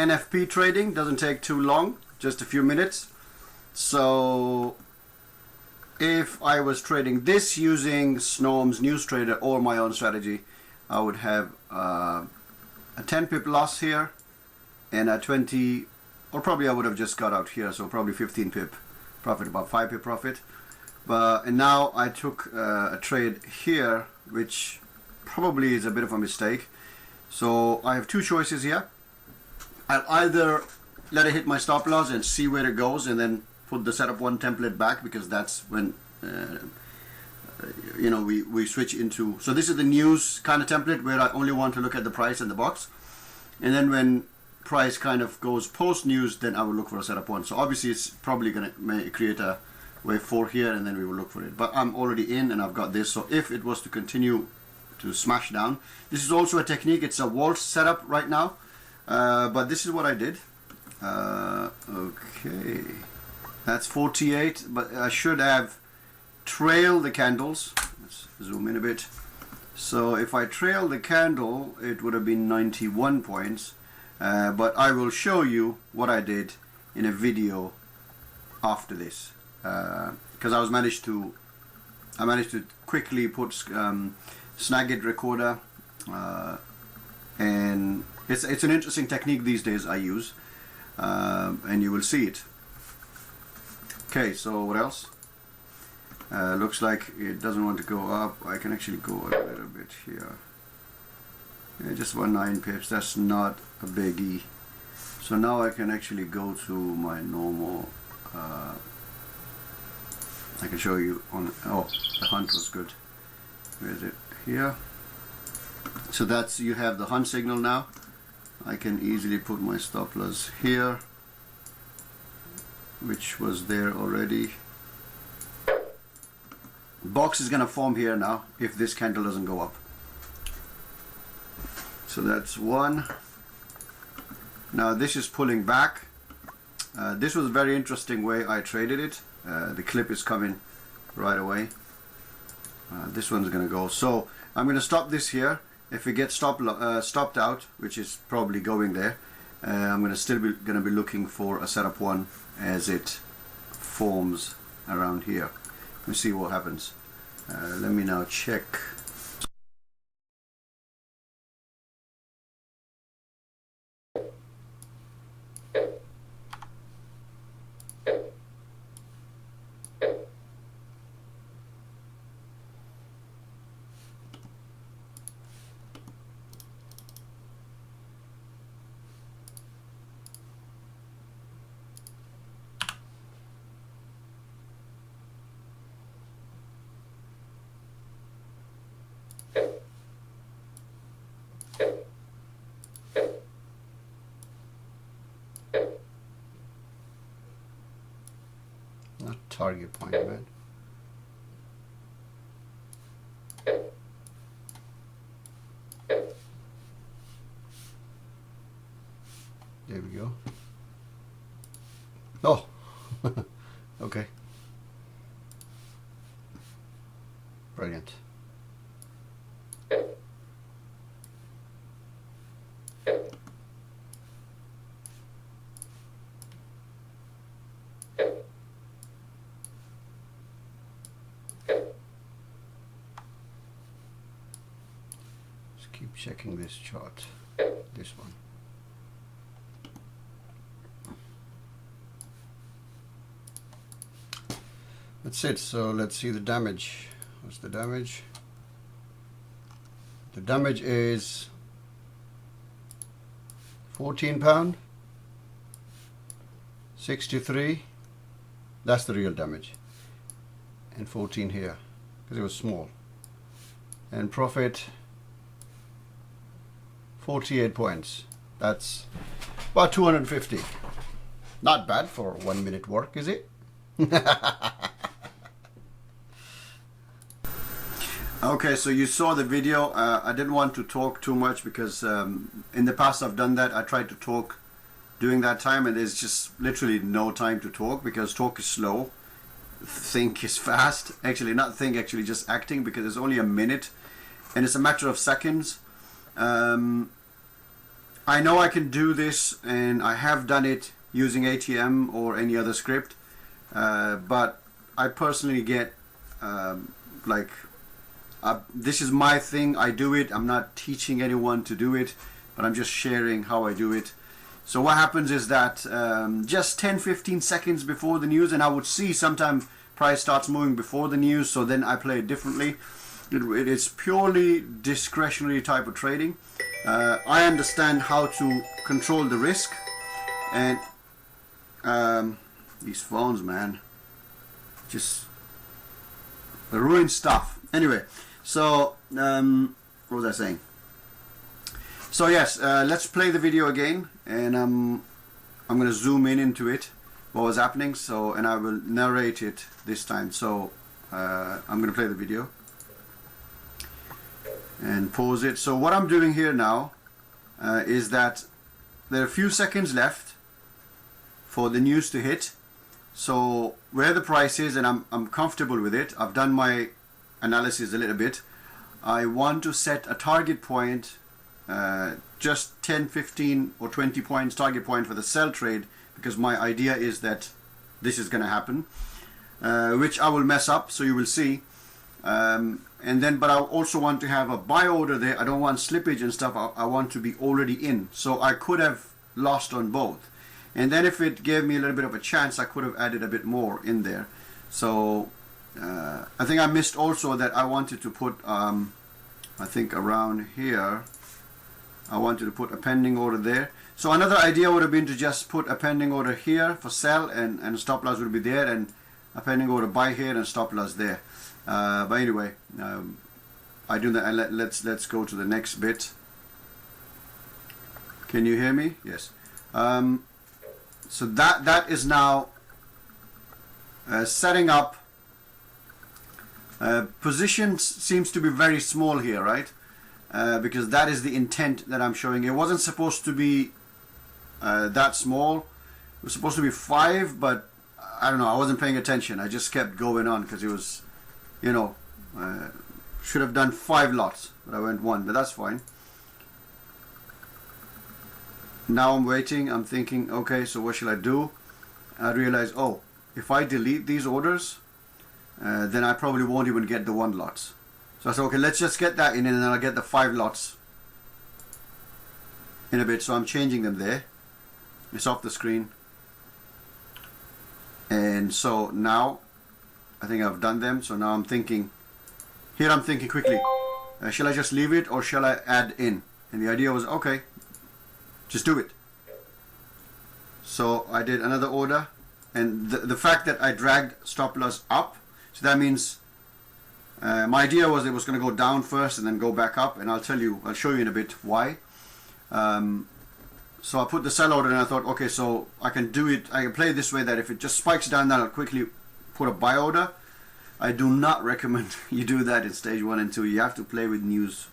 NFP trading, doesn't take too long, just a few minutes. So if I was trading this using Snorm's News Trader or my own strategy, I would have a 10 pip loss here and a 20, or probably I would have just got out here, so probably 15 pip profit, about 5 pip profit. And now I took a trade here, which probably is a bit of a mistake. So I have two choices here. I'll either let it hit my stop loss and see where it goes, and then put the setup one template back, because that's when you know, we switch into. So this is the news kind of template where I only want to look at the price and the box, and then when price kind of goes post news, then I will look for a setup one. So obviously it's probably going to create a wave 4 here, and then we will look for it. But I'm already in and I've got this. So if it was to continue to smash down, this is also a technique. It's a waltz setup right now, but this is what I did. Okay, that's 48, but I should have trailed the candles. Let's zoom in a bit. So if I trail the candle, it would have been 91 points. But I will show you what I did in a video after this, because I managed to quickly put Snagit recorder, and it's an interesting technique these days I use, and you will see it. Okay, so what else? Looks like it doesn't want to go up. I can actually go a little bit here. Yeah, just 9 pips, that's not a biggie. So now I can actually go to my normal, I can show you on, oh, the hunt was good. Where is it? Here. So that's, you have the hunt signal now. I can easily put my stop loss here, which was there already. Box is going to form here now if this candle doesn't go up. So that's one. Now this is pulling back. This was a very interesting way I traded it. The clip is coming right away. This one's going to go. So I'm going to stop this here. If it gets stopped out, which is probably going there, I'm going to still be looking for a setup one as it forms around here. Let's see what happens. Let me now check. Not target point, man. There we go. Oh, okay. Brilliant. Keep checking this chart, this one. That's it. So let's see the damage. What's the damage? The damage is £14, 63. That's the real damage, and 14 here because it was small. And profit 48 points. That's about 250. Not bad for 1 minute work, is it? Okay, so you saw the video. I didn't want to talk too much because in the past I've done that. I tried to talk during that time, and there's just literally no time to talk because talk is slow, think is fast. Actually, not think, actually just acting, because it's only a minute and it's a matter of seconds. I know I can do this, and I have done it using ATM or any other script, but I personally get this is my thing. I do it. I'm not teaching anyone to do it, but I'm just sharing how I do it. So what happens is that just 10-15 seconds before the news, and I would see sometimes price starts moving before the news, so then I play it differently. It's purely discretionary type of trading. I understand how to control the risk, and these phones, man, just ruin stuff. Anyway, so what was I saying? So yes, let's play the video again, and I'm going to zoom in into it, what was happening. So, and I will narrate it this time. So I'm going to play the video and pause it. So what I'm doing here now is that there are a few seconds left for the news to hit. So where the price is, and I'm comfortable with it. I've done my analysis a little bit. I want to set a target point, just 10, 15 or 20 points target point for the sell trade, because my idea is that this is going to happen, which I will mess up, so you will see. And then, but I also want to have a buy order there. I don't want slippage and stuff. I want to be already in. So I could have lost on both. And then if it gave me a little bit of a chance, I could have added a bit more in there. So I think I missed also that I wanted to put, I think around here, I wanted to put a pending order there. So another idea would have been to just put a pending order here for sell, and stop loss would be there, and a pending order buy here and stop loss there. But anyway, I do that. And let's go to the next bit. Can you hear me? Yes. So that is now setting up. Position seems to be very small here, right? Because that is the intent that I'm showing. It wasn't supposed to be that small. It was supposed to be 5, but I don't know. I wasn't paying attention. I just kept going on because it was, you know, should have done 5 lots, but I went 1, but that's fine. Now I'm waiting. I'm thinking, okay, so what should I do? I realize, oh, if I delete these orders, then I probably won't even get the 1 lots. So I said, okay, let's just get that in, and then I'll get the 5 lots in a bit. So I'm changing them there. It's off the screen. And so now I think I've done them. So now I'm thinking, here I'm thinking quickly, shall I just leave it or shall I add in? And the idea was, okay, just do it. So I did another order, and the fact that I dragged stop loss up, so that means my idea was it was going to go down first and then go back up, and I'll show you in a bit why. So I put the sell order, and I thought, okay, so I can do it, I can play it this way, that if it just spikes down, then I'll quickly put a buy order. I do not recommend you do that in stage 1 and 2. You have to play with news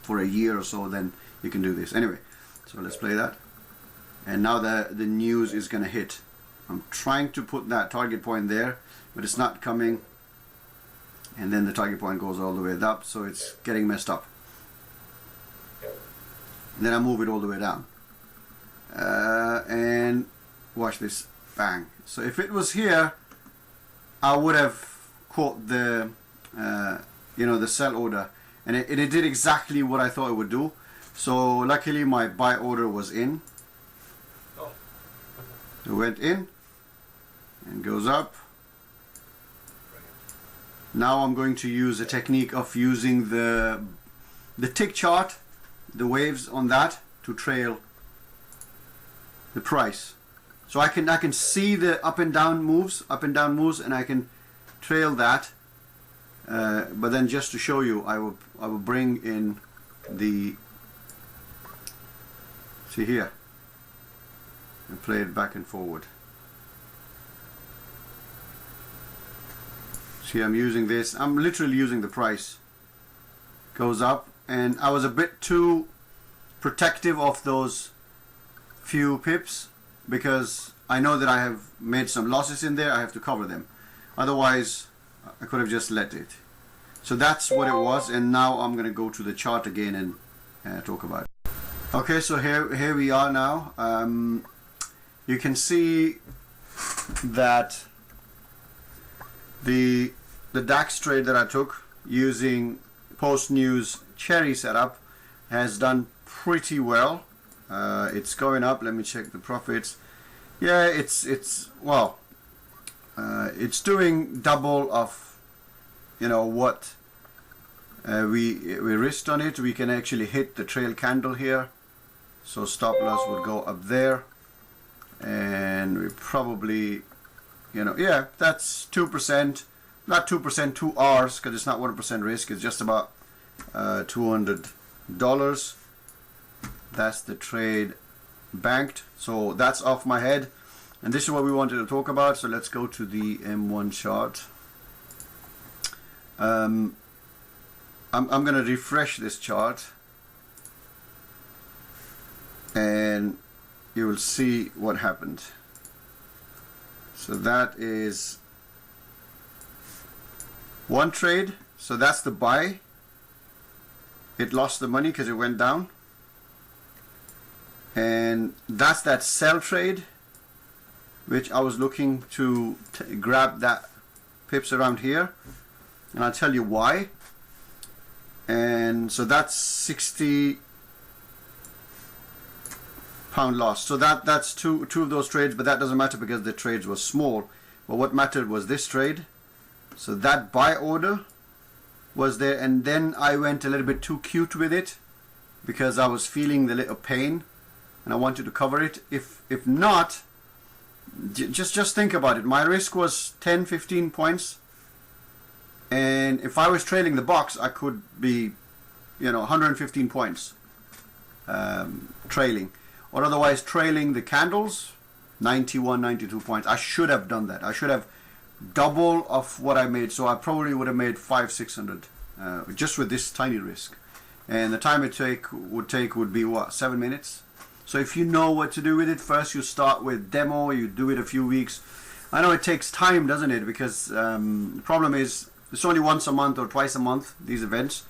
for a year or so, then you can do this. Anyway, so let's play that. And now the news is going to hit. I'm trying to put that target point there, but it's not coming. And then the target point goes all the way up, so it's getting messed up. And then I move it all the way down. And watch this, bang. So if it was here, I would have caught the, the sell order, and it did exactly what I thought it would do. So luckily my buy order was in. It went in and goes up. Now I'm going to use a technique of using the tick chart, the waves on that, to trail the price. So I can see the up and down moves, and I can trail that. But then just to show you, I will bring in the, see here, and play it back and forward. See, I'm using this. I'm literally using the price. Goes up, and I was a bit too protective of those few pips because I know that I have made some losses in there. I have to cover them. Otherwise, I could have just let it. So that's what it was. And now I'm going to go to the chart again and talk about it. Okay, so here we are now. You can see that the DAX trade that I took using post-news cherry setup has done pretty well. It's going up. Let me check the profits. Yeah, it's well, it's doing double of, you know, what we risked on it. We can actually hit the trail candle here, so stop loss would go up there, and we probably, you know, yeah, that's 2%, not 2%, 2 R's, because it's not 1% risk. It's just about $200. That's the trade banked, so that's off my head, and this is what we wanted to talk about. So let's go to the M1 chart. I'm gonna refresh this chart, and you will see what happened. So that is one trade, so that's the buy. It lost the money because it went down. And that's that sell trade, which I was looking to grab that pips around here, and I'll tell you why. And so that's £60 loss. So that's two of those trades, but that doesn't matter because the trades were small. But what mattered was this trade. So that buy order was there, and then I went a little bit too cute with it because I was feeling the little pain and I wanted to cover it. If not, just think about it. My risk was 10-15 points, and if I was trailing the box, I could be, you know, 115 points trailing, or otherwise trailing the candles, 91, 92 points. I should have done that. I should have double of what I made, so I probably would have made 500-600 just with this tiny risk, and the time it would be what, 7 minutes. So if you know what to do with it, first you start with demo, you do it a few weeks. I know it takes time, doesn't it? Because the problem is it's only once a month or twice a month, these events.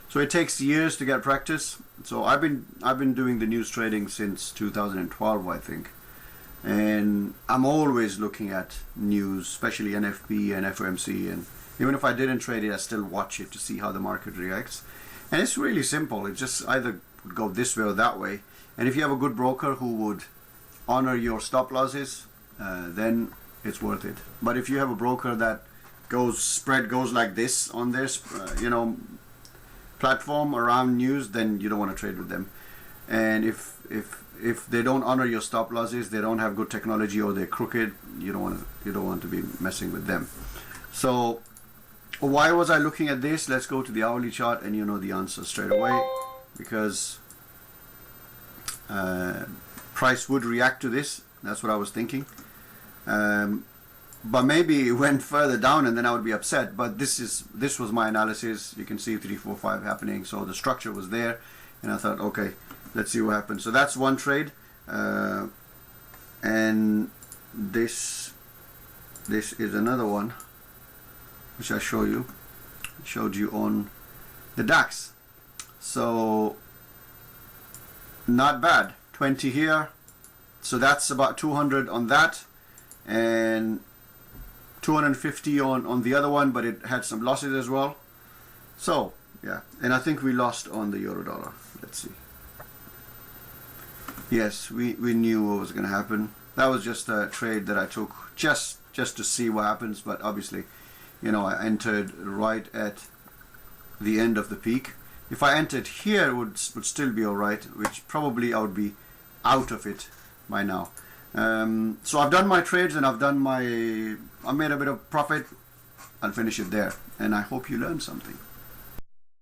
So it takes years to get practice. So I've been doing the news trading since 2012, I think. And I'm always looking at news, especially NFP and FOMC, and even if I didn't trade it, I still watch it to see how the market reacts. And it's really simple. It just either would go this way or that way. And if you have a good broker who would honor your stop losses, then it's worth it. But if you have a broker that spread goes like this on their platform around news, then you don't want to trade with them. And if they don't honor your stop losses, they don't have good technology, or they're crooked, you don't want to be messing with them. So why was I looking at this? Let's go to the hourly chart, and you know the answer straight away, because price would react to this. That's what I was thinking. But maybe it went further down and then I would be upset. But this was my analysis. You can see 3, 4, 5 happening. So the structure was there, and I thought, okay, let's see what happens. So that's one trade, and this is another one, which I showed you on the DAX. So not bad, 20 here. So that's about 200 on that, and 250 on the other one, but it had some losses as well. So yeah, and I think we lost on the euro dollar. Let's see. Yes, we knew what was going to happen. That was just a trade that I took just to see what happens. But obviously, you know, I entered right at the end of the peak. If I entered here, it would still be alright, which probably I would be out of it by now. So I've done my trades, and I made a bit of profit. I'll finish it there, and I hope you learned something.